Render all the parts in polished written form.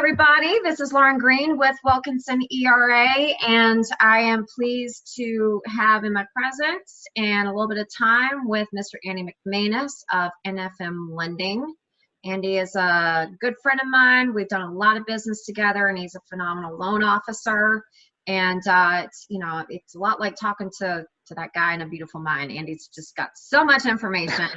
everybody. This is Lauren Green with Wilkinson ERA, and I am pleased to have in my presence and a little bit of time with Mr. Andy McManus of NFM Lending. Andy is a good friend of mine. We've done a lot of business together, and he's a phenomenal loan officer. And it's a lot like talking to that guy in A Beautiful Mind. Andy's just got so much information.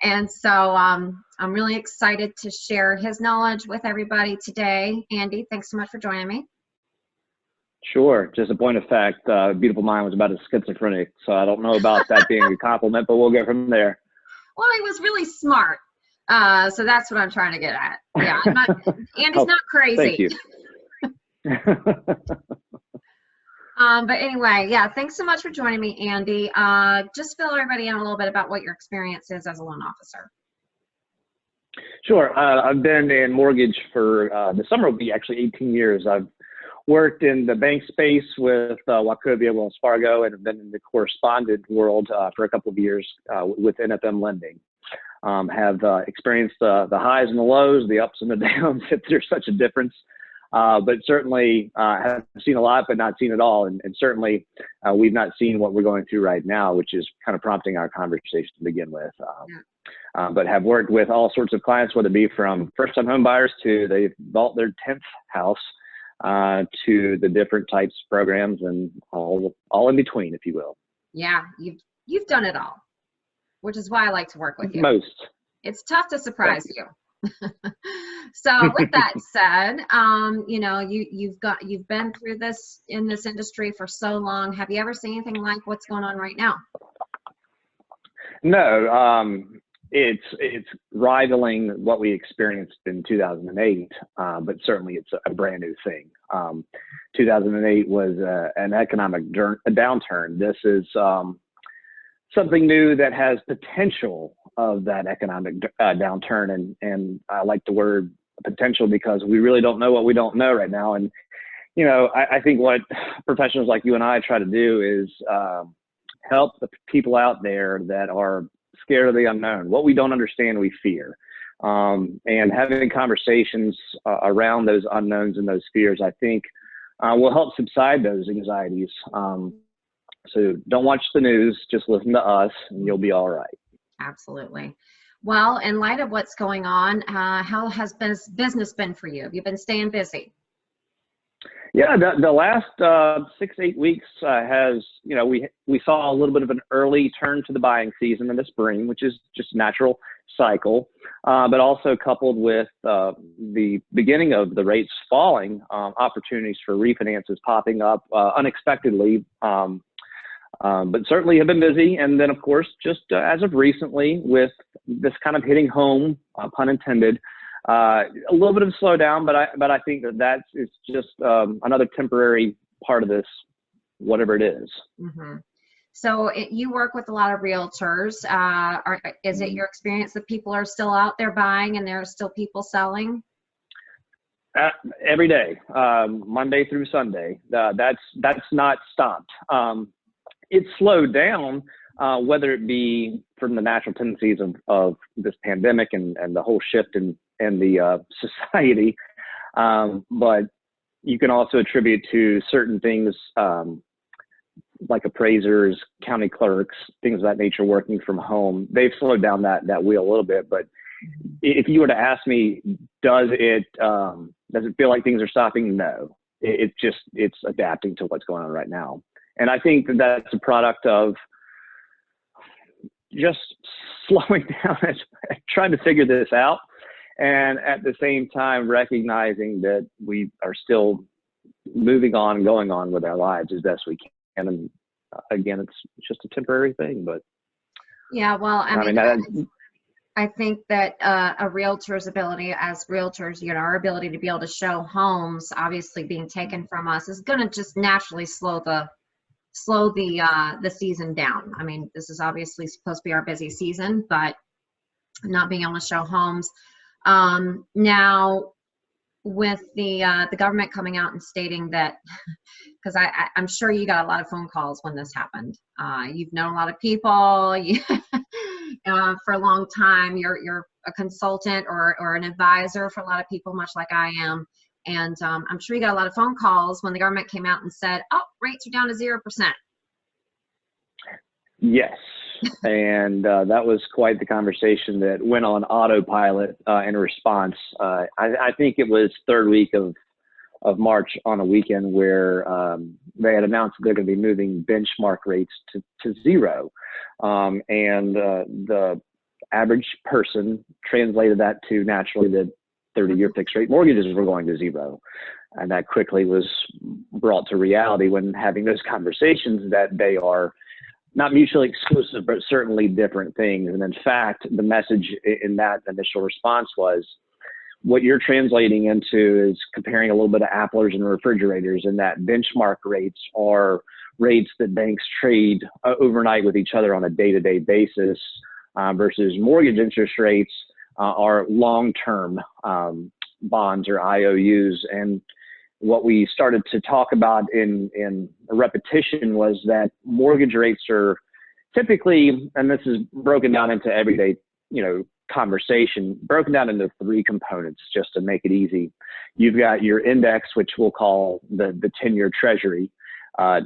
And so I'm really excited to share his knowledge with everybody today. Andy, thanks so much for joining me. Sure. Just a point of fact, Beautiful Mind was about a schizophrenic, so I don't know about that being a compliment, but we'll go from there. Well, he was really smart. So that's what I'm trying to get at. Yeah, Andy's not crazy. Thank you. But anyway, yeah, thanks so much for joining me, Andy. Just fill everybody in a little bit about what your experience is as a loan officer. Sure. I've been in mortgage for, the summer will be actually 18 years. I've worked in the bank space with Wachovia, Wells Fargo, and have been in the correspondent world for a couple of years with NFM Lending. Have experienced the highs and the lows, the ups and the downs, if there's such a difference. But certainly have seen a lot, but not seen it all. And certainly we've not seen what we're going through right now, which is kind of prompting our conversation to begin with. But have worked with all sorts of clients, whether it be from first-time home buyers to they bought their 10th house, to the different types of programs and all in between, if you will. Yeah, you've done it all, which is why I like to work with you. Most. It's tough to surprise you. So with that said, you've been through this in this industry for so long. Have you ever seen anything like what's going on right now? No, it's rivaling what we experienced in 2008, but certainly it's a brand new thing. 2008 was an economic downturn. This is something new that has potential of that economic downturn. And I like the word potential because we really don't know what we don't know right now. And, I think what professionals like you and I try to do is help the people out there that are scared of the unknown. What we don't understand, we fear. And having conversations around those unknowns and those fears, I think will help subside those anxieties. So don't watch the news, just listen to us and you'll be all right. Absolutely. Well, in light of what's going on, how has business been for you? Have you been staying busy? Yeah, the last 6-8 weeks has, we saw a little bit of an early turn to the buying season in the spring, which is just a natural cycle, but also coupled with the beginning of the rates falling, opportunities for refinances popping up unexpectedly. But certainly have been busy. And then, of course, just as of recently with this kind of hitting home, pun intended, a little bit of a slowdown, but I think that is just another temporary part of this, whatever it is. Mm-hmm. So you work with a lot of realtors. Is it your experience that people are still out there buying and there are still people selling? Every day, Monday through Sunday. That's not stopped. It's slowed down, whether it be from the natural tendencies of this pandemic and the whole shift in the society. But you can also attribute to certain things like appraisers, county clerks, things of that nature working from home. They've slowed down that wheel a little bit. But if you were to ask me, does it feel like things are stopping? No, it's adapting to what's going on right now. And I think that's a product of just slowing down and trying to figure this out. And at the same time, recognizing that we are still moving on, going on with our lives as best we can. And again, it's just a temporary thing, but. Yeah, well, I think that a realtor's ability as realtors, our ability to be able to show homes obviously being taken from us is going to just naturally slow the season down. I mean, this is obviously supposed to be our busy season, but not being able to show homes. Now, with the government coming out and stating that, because I'm sure you got a lot of phone calls when this happened. You've known a lot of people for a long time. You're a consultant or an advisor for a lot of people, much like I am. And I'm sure you got a lot of phone calls when the government came out and said, oh, rates are down to 0%. Yes. And that was quite the conversation that went on autopilot in response. I think it was third week of March on a weekend where they had announced they're going to be moving benchmark rates to zero. And the average person translated that to naturally that 30-year fixed rate mortgages were going to zero. And that quickly was brought to reality when having those conversations that they are not mutually exclusive, but certainly different things. And in fact, the message in that initial response was, what you're translating into is comparing a little bit of apples and refrigerators, and that benchmark rates are rates that banks trade overnight with each other on a day-to-day basis, versus mortgage interest rates are long-term bonds or IOUs. And what we started to talk about in a repetition was that mortgage rates are typically, and this is broken down into everyday, conversation, broken down into three components just to make it easy. You've got your index, which we'll call the 10-year treasury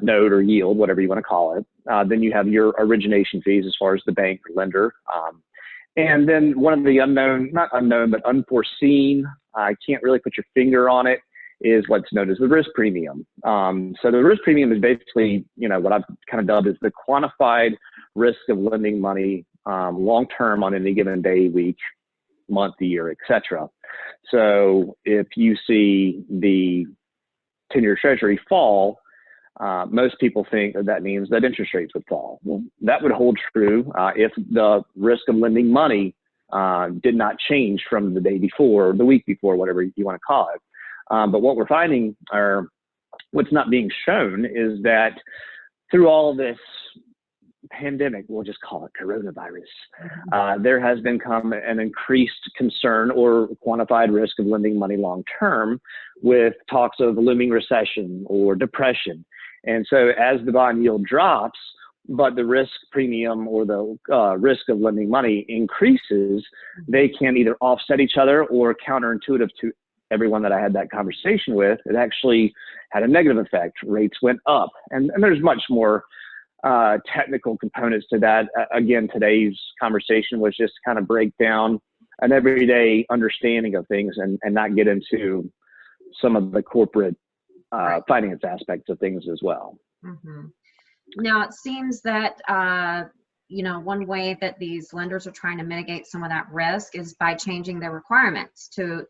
note or yield, whatever you want to call it. Then you have your origination fees as far as the bank or lender. And then one of the not unknown, but unforeseen, I can't really put your finger on it, is what's known as the risk premium. So the risk premium is basically, what I've kind of dubbed as the quantified risk of lending money long-term on any given day, week, month, year, etc. So if you see the 10-year treasury fall, most people think that means that interest rates would fall. Well, that would hold true if the risk of lending money did not change from the day before or the week before, whatever you want to call it. But what we're finding, or what's not being shown, is that through all this pandemic, we'll just call it coronavirus, there has become an increased concern or quantified risk of lending money long term with talks of a looming recession or depression. And so as the bond yield drops, but the risk premium or the risk of lending money increases, they can either offset each other, or counterintuitive to everyone that I had that conversation with, it actually had a negative effect. Rates went up. And there's much more technical components to that. Again, today's conversation was just kind of break down an everyday understanding of things and not get into some of the corporate finance aspects of things as well. Mm-hmm. Now, it seems that, one way that these lenders are trying to mitigate some of that risk is by changing their requirements to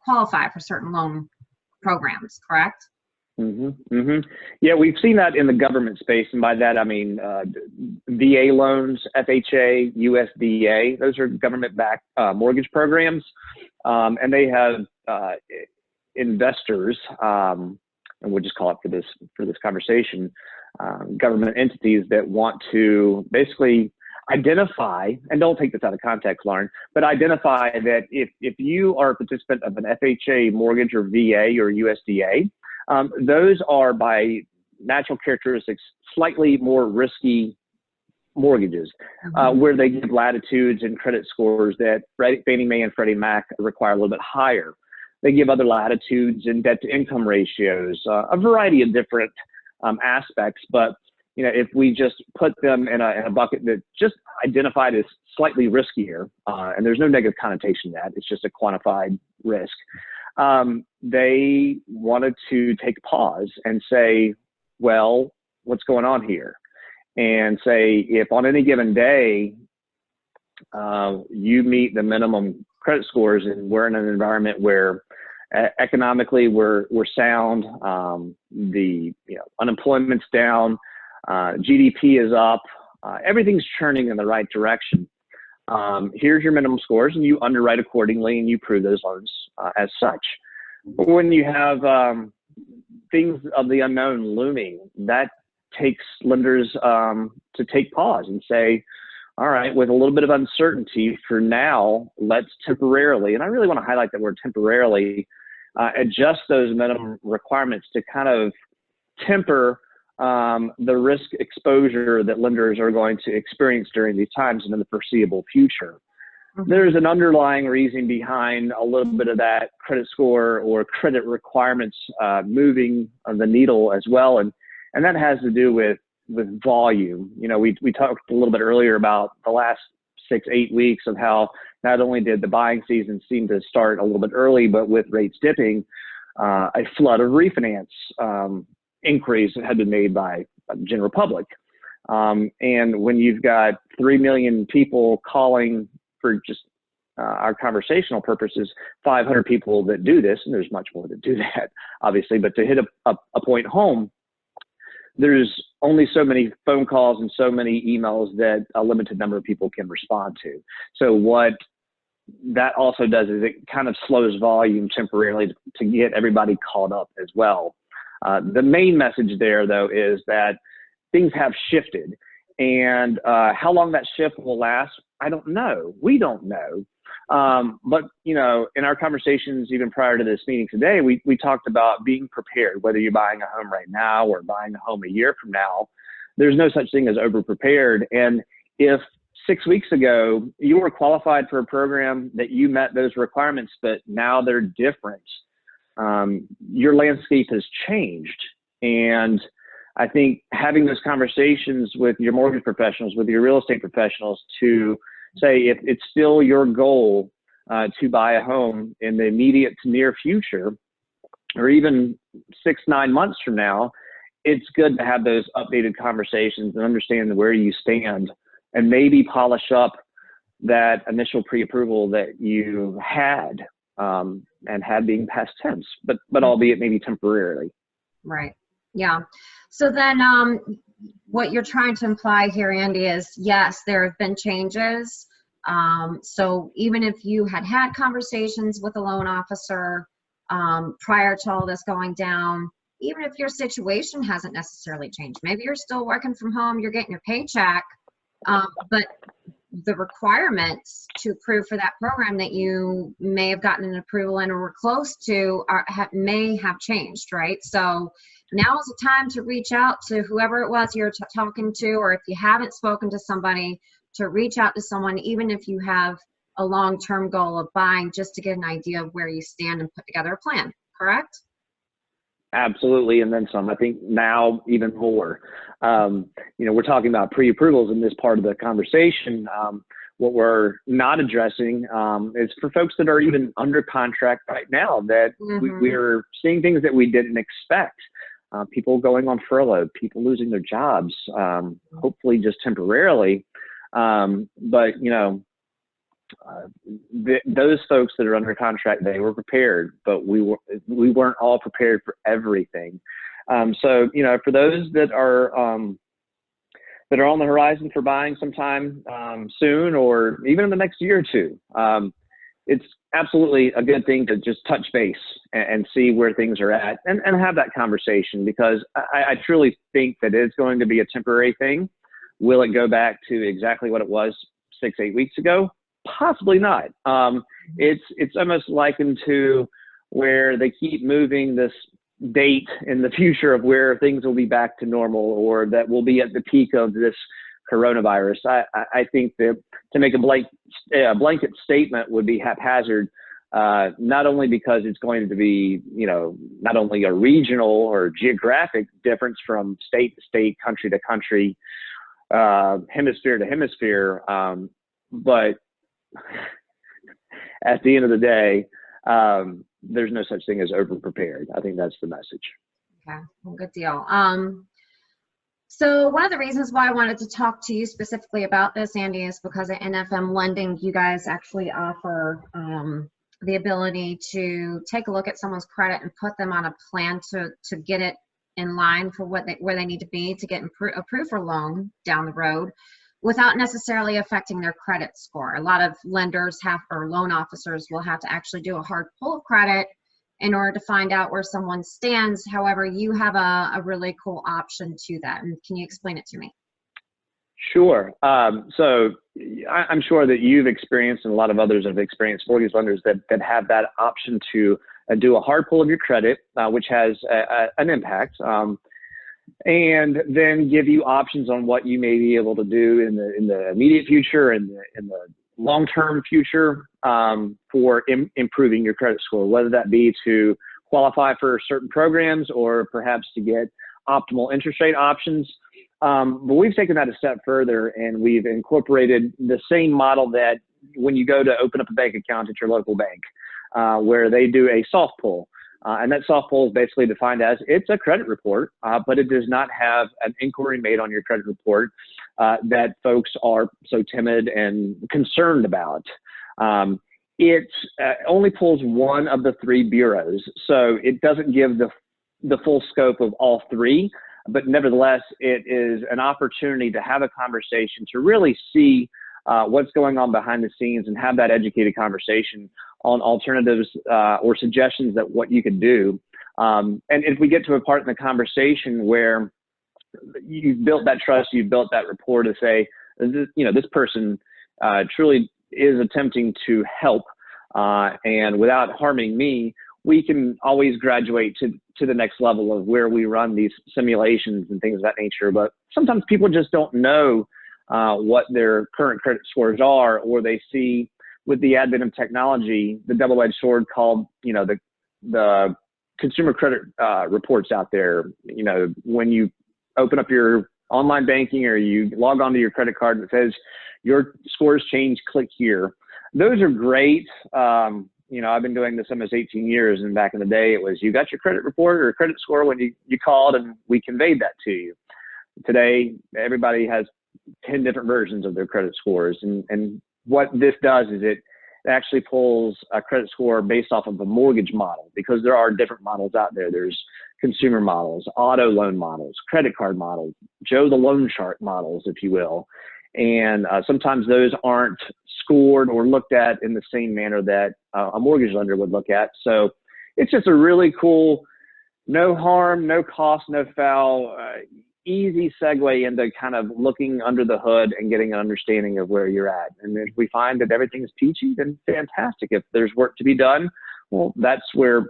qualify for certain loan programs, correct? Mm-hmm. Mm-hmm. Yeah, we've seen that in the government space. And by that, I mean VA loans, FHA, USDA. Those are government-backed mortgage programs. And they have investors, and we'll just call it for this conversation, government entities that want to basically identify, and don't take this out of context, Lauren, but identify that if you are a participant of an FHA mortgage or VA or USDA, those are by natural characteristics slightly more risky mortgages, where they give latitudes and credit scores that Fannie Mae and Freddie Mac require a little bit higher. They give other latitudes in debt-to-income ratios, a variety of different aspects. But if we just put them in a bucket that just identified as slightly riskier, and there's no negative connotation to that, it's just a quantified risk. They wanted to take a pause and say, well, what's going on here? And say, if on any given day you meet the minimum credit scores, and we're in an environment where economically we're sound, the unemployment's down, GDP is up, everything's churning in the right direction. Here's your minimum scores, and you underwrite accordingly, and you prove those loans as such. But when you have things of the unknown looming, that takes lenders to take pause and say, all right, with a little bit of uncertainty for now, let's temporarily, and I really want to highlight that word temporarily, adjust those minimum requirements to kind of temper the risk exposure that lenders are going to experience during these times and in the foreseeable future. there's an underlying reason behind a little bit of that credit score or credit requirements moving the needle as well. And that has to do with volume. You know, we talked a little bit earlier about the last 6-8 weeks of how not only did the buying season seem to start a little bit early, but with rates dipping, a flood of refinance inquiries had been made by the general public. And when you've got 3 million people calling for just our conversational purposes, 500 people that do this, and there's much more that do that, obviously, but to hit a point home, there's only so many phone calls and so many emails that a limited number of people can respond to. So what that also does is it kind of slows volume temporarily to get everybody caught up as well. The main message there, though, is that things have shifted. And how long that shift will last, I don't know. We don't know. But, you know, in our conversations, even prior to this meeting today, we talked about being prepared, whether you're buying a home right now or buying a home a year from now. There's no such thing as over-prepared. And if 6 weeks ago you were qualified for a program that you met those requirements, but now they're different, your landscape has changed. And I think having those conversations with your mortgage professionals, with your real estate professionals, to say if it's still your goal to buy a home in the immediate to near future, or even 6-9 months from now, it's good to have those updated conversations and understand where you stand, and maybe polish up that initial pre-approval that you had, and had being past tense, but albeit maybe temporarily. Right. Yeah. So then what you're trying to imply here, Andy, is yes, there have been changes. So even if you had conversations with a loan officer prior to all this going down, even if your situation hasn't necessarily changed, maybe you're still working from home, you're getting your paycheck, but the requirements to approve for that program that you may have gotten an approval in or were close to may have changed, right? So now is the time to reach out to whoever it was you're talking to, or if you haven't spoken to somebody, to reach out to someone, even if you have a long-term goal of buying, just to get an idea of where you stand and put together a plan, correct? Absolutely, and then some. I think now even more. You know, we're talking about pre-approvals in this part of the conversation. What we're not addressing is for folks that are even under contract right now, that we're seeing things that we didn't expect. People going on furlough, people losing their jobs, hopefully just temporarily. But, you know, those folks that are under contract, they were prepared, but we weren't all prepared for everything. So, you know, for those that are on the horizon for buying sometime soon, or even in the next year or two, it's absolutely a good thing to just touch base and see where things are at, and have that conversation, because I truly think that it's going to be a temporary thing. Will it go back to exactly what it was 6-8 weeks ago? Possibly not. It's almost likened to where they keep moving this date in the future of where things will be back to normal, or that we'll be at the peak of this coronavirus. I think that to make a blanket statement would be haphazard, not only because it's going to be, you know, not only a regional or geographic difference from state to state, country to country, hemisphere to hemisphere, but at the end of the day, there's no such thing as over-prepared. I think that's the message. Okay, well, good deal. So one of the reasons why I wanted to talk to you specifically about this, Andy, is because at NFM Lending, you guys actually offer the ability to take a look at someone's credit and put them on a plan to get it in line for where they need to be to get approved for a loan down the road, without necessarily affecting their credit score. A lot of lenders or loan officers will have to actually do a hard pull of credit in order to find out where someone stands. However, you have a really cool option to that. And can you explain it to me? Sure. So I'm sure that you've experienced, and a lot of others have experienced, mortgage lenders that have that option to do a hard pull of your credit, which has an impact, and then give you options on what you may be able to do in the immediate future and in the long-term future for improving your credit score, whether that be to qualify for certain programs or perhaps to get optimal interest rate options. But we've taken that a step further, and we've incorporated the same model that when you go to open up a bank account at your local bank, where they do a soft pull. And that soft pull is basically defined as it's a credit report, but it does not have an inquiry made on your credit report that folks are so timid and concerned about. It only pulls one of the three bureaus, so it doesn't give the full scope of all three, but nevertheless, it is an opportunity to have a conversation to really see what's going on behind the scenes and have that educated conversation on alternatives or suggestions that what you could do. And if we get to a part in the conversation where you've built that trust, you've built that rapport to say, this person truly is attempting to help, and without harming me, we can always graduate to the next level of where we run these simulations and things of that nature. But sometimes people just don't know what their current credit scores are, or they see with the advent of technology, the double-edged sword called, the consumer credit reports out there. When you open up your online banking or you log onto your credit card and it says your scores change, click here. Those are great. I've been doing this almost 18 years, and back in the day, it was you got your credit report or credit score when you called, and we conveyed that to you. Today, everybody has 10 different versions of their credit scores. And what this does is it actually pulls a credit score based off of a mortgage model, because there are different models out there. There's consumer models, auto loan models, credit card models, Joe the loan shark models, if you will. And sometimes those aren't scored or looked at in the same manner that a mortgage lender would look at. So it's just a really cool, no harm, no cost, no foul, easy segue into kind of looking under the hood and getting an understanding of where you're at. And if we find that everything's peachy, then fantastic. If there's work to be done, well, that's where,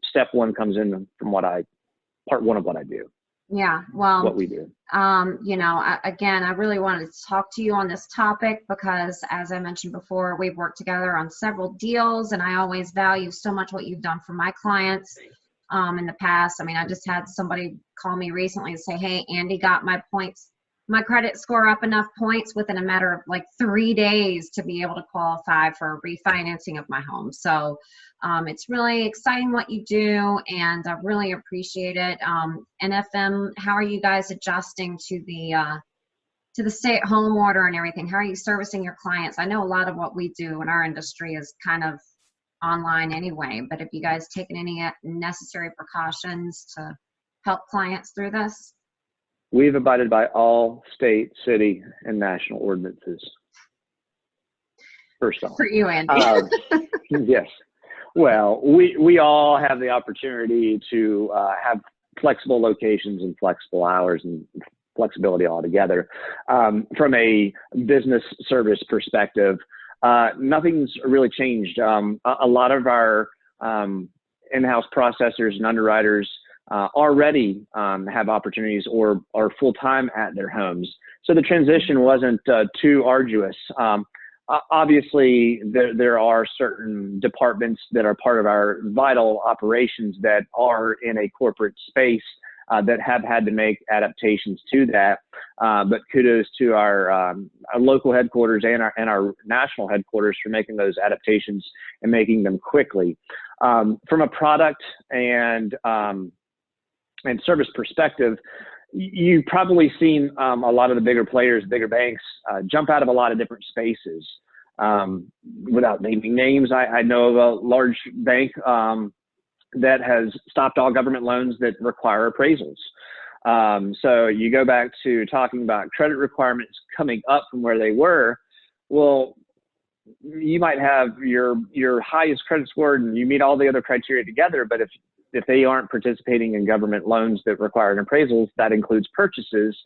step one comes in from part one of what I do. Yeah, well, what we do. Again, I really wanted to talk to you on this topic because, as I mentioned before, we've worked together on several deals, and I always value so much what you've done for my clients in the past. I mean, I just had somebody call me recently and say, hey, Andy got my credit score up enough points within a matter of like 3 days to be able to qualify for refinancing of my home. So it's really exciting what you do, and I really appreciate it. NFM, how are you guys adjusting to the stay-at-home order and everything? How are you servicing your clients? I know a lot of what we do in our industry is kind of online anyway, but have you guys taken any necessary precautions to help clients through this? We've abided by all state, city, and national ordinances. First off. For you, Andy. Yes. Well, we all have the opportunity to have flexible locations and flexible hours and flexibility altogether. From a business service perspective, nothing's really changed. A lot of our in-house processors and underwriters already have opportunities or are full-time at their homes. So the transition wasn't too arduous. Obviously, there are certain departments that are part of our vital operations that are in a corporate space that have had to make adaptations to that. But kudos to our local headquarters and our national headquarters for making those adaptations and making them quickly. From a product and service perspective, you've probably seen a lot of the bigger players, bigger banks, jump out of a lot of different spaces. Without naming names, I know of a large bank that has stopped all government loans that require appraisals. So you go back to talking about credit requirements coming up from where they were. Well, you might have your highest credit score and you meet all the other criteria together, but if they aren't participating in government loans that require an appraisals, that includes purchases.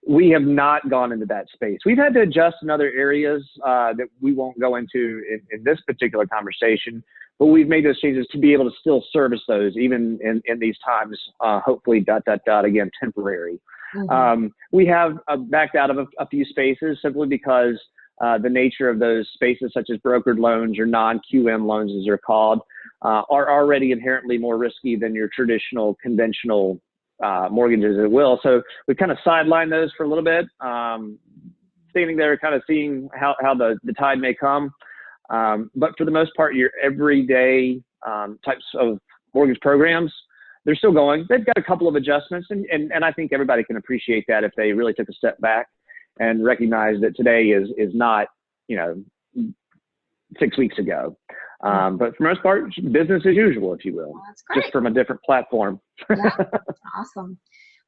We have not gone into that space. We've had to adjust in other areas that we won't go into in this particular conversation, but we've made those changes to be able to still service those even in these times, hopefully, again, temporary. Mm-hmm. We have backed out of a few spaces simply because the nature of those spaces, such as brokered loans or non-QM loans, as they're called, are already inherently more risky than your traditional conventional mortgages, it will. So we kind of sidelined those for a little bit, standing there, kind of seeing how the tide may come. But for the most part, your everyday types of mortgage programs, they're still going. They've got a couple of adjustments, and I think everybody can appreciate that if they really took a step back and recognize that today is not, 6 weeks ago. But for the most part, business as usual, if you will. Well, that's great. Just from a different platform. Yeah, awesome.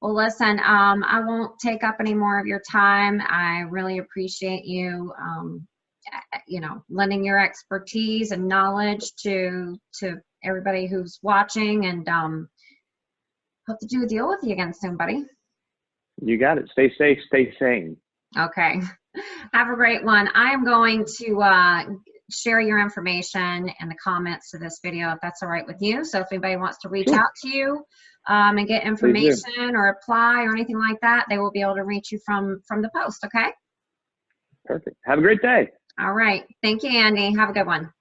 Well, listen, I won't take up any more of your time. I really appreciate you, lending your expertise and knowledge to everybody who's watching, and hope to do a deal with you again soon, buddy. You got it. Stay safe, stay sane. Okay. Have a great one. I am going to share your information in the comments to this video, if that's all right with you. So if anybody wants to reach out to you and get information or apply or anything like that, they will be able to reach you from the post. Okay. Perfect. Have a great day. All right. Thank you, Andy. Have a good one.